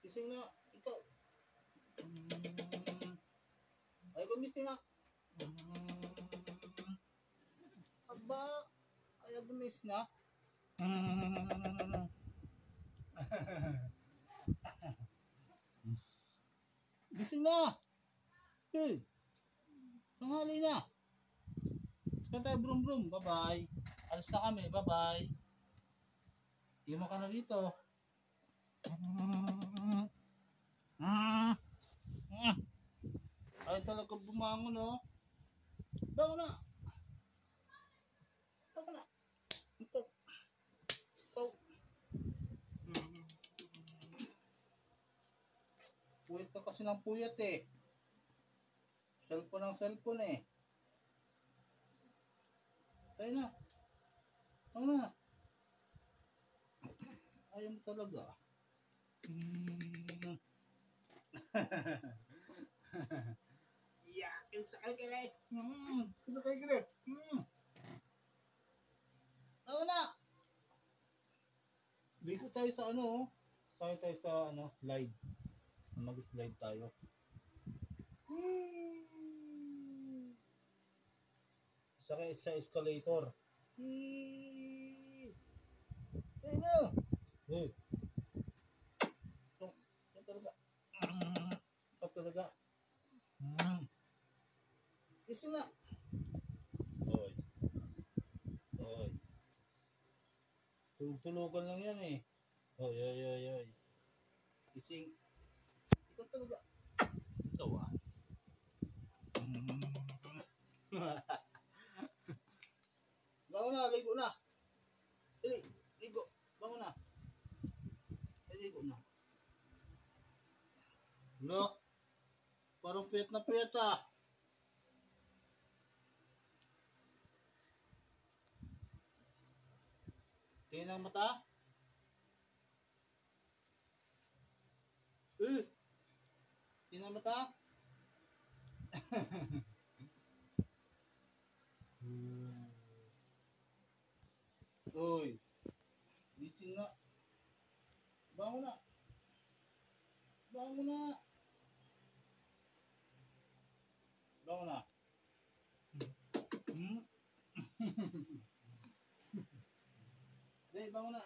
Gising na. Ikaw. Ay, gumising na. Aba. Ay, gumising na. Gising na. Hey. Tanghali na. Saka tayo brum brum. Bye-bye. Alis na kami. Bye-bye. Iwan ka na dito. Ay talaga bumangon, no? Bangon na. Bangon na. Ito. Ito. Puyat ka kasi ng puyat eh. Cellphone ng cellphone eh. Tayo na. Bangon na. Ayaw mo talaga. Yeah, sakay ka rin. Sakay ka rin. Ako na. Biko tayo sa ano. Sakay tayo sa ano, slide. Mag-slide tayo. Sakay sa escalator. Tayo na. Hey. Ito talaga. Ito talaga. Gising na. Oy. Oy. Tulog-tulogan lang yan eh. Oy, oy, oy, oy. Gising. Ikaw talaga. Ikaw ah. Bangon na, ligo na. Dali, ligo. Bangon na. Ligo na. No? Parang piyat na piyat ah. Tingin ang mata? Tingin ang mata? Uy, gising na. Bangon na. Bangon na. Bangon na. Dali, bangon na.